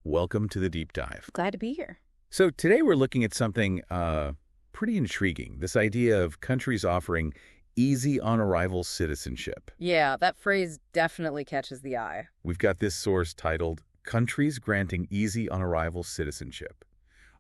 Welcome to the deep dive. Glad to be here. So today we're looking at something pretty intriguing, this idea of countries offering easy on-arrival citizenship. Yeah, that phrase definitely catches the eye. We've got this source titled, Countries Granting Easy On-Arrival Citizenship.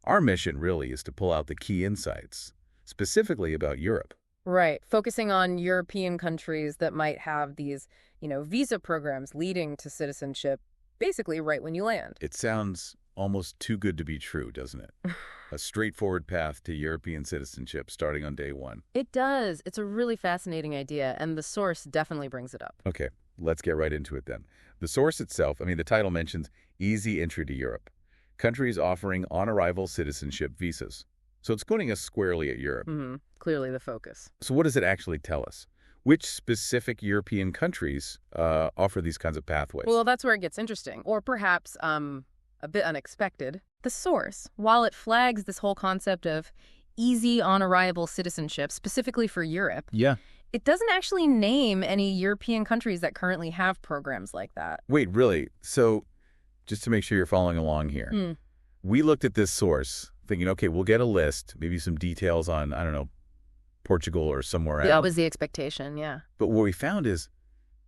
Our mission really is to pull out the key insights, specifically about Europe. Right, focusing on European countries that might have these, visa programs leading to citizenship basically right when you land. It sounds almost too good to be true, doesn't it? A straightforward path to European citizenship starting on day one. It does. It's a really fascinating idea, and the source definitely brings it up. Okay, let's get right into it then. The source itself, the title mentions easy entry to Europe. Countries offering on-arrival citizenship visas. So it's pointing us squarely at Europe. Clearly the focus. So what does it actually tell us? Which specific European countries offer these kinds of pathways? Well, that's where it gets interesting, or perhaps a bit unexpected. The source, while it flags this whole concept of easy on-arrival citizenship specifically for Europe, Yeah. it doesn't actually name any European countries that currently have programs like that. Wait, really? So just to make sure you're following along here, we looked at this source thinking, okay, we'll get a list, maybe some details on, I don't know, Portugal or somewhere else. That was the expectation, yeah. But what we found is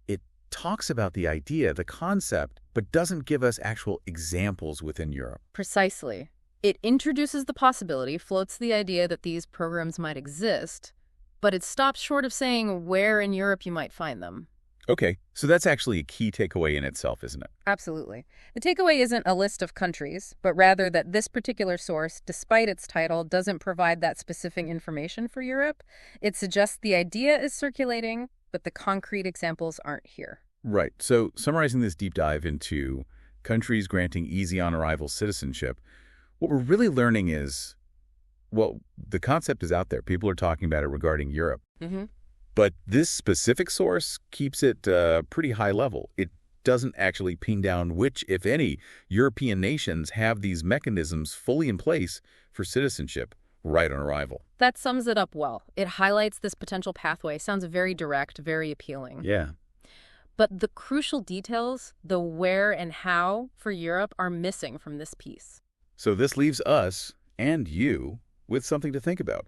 it talks about the idea, the concept, but doesn't give us actual examples within Europe. Precisely. It introduces the possibility, floats the idea that these programs might exist, but it stops short of saying where in Europe you might find them. Okay, so that's actually a key takeaway in itself, isn't it? Absolutely. The takeaway isn't a list of countries, but rather that this particular source, despite its title, doesn't provide that specific information for Europe. It suggests the idea is circulating, but the concrete examples aren't here. Right. So summarizing this deep dive into countries granting easy on-arrival citizenship, what we're really learning is, well, the concept is out there. People are talking about it regarding Europe. But this specific source keeps it pretty high level. It doesn't actually pin down which, if any, European nations have these mechanisms fully in place for citizenship right on arrival. That sums it up well. It highlights this potential pathway. Sounds very direct, very appealing. Yeah. But the crucial details, the where and how for Europe, are missing from this piece. So this leaves us and you with something to think about.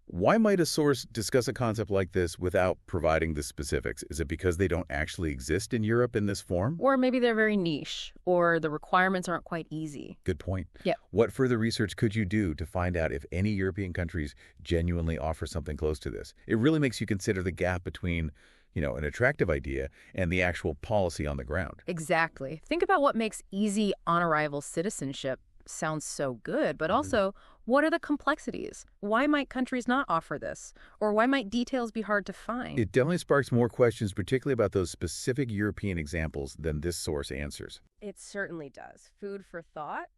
Why might a source discuss a concept like this without providing the specifics? Is it because they don't actually exist in Europe in this form? Or maybe they're very niche, or the requirements aren't quite easy. Good point. Yeah. What further research could you do to find out if any European countries genuinely offer something close to this? It really makes you consider the gap between, an attractive idea and the actual policy on the ground. Exactly. Think about what makes easy on-arrival citizenship sound so good, but also, what are the complexities? Why might countries not offer this? Or why might details be hard to find? It definitely sparks more questions, particularly about those specific European examples than this source answers. It certainly does. Food for thought.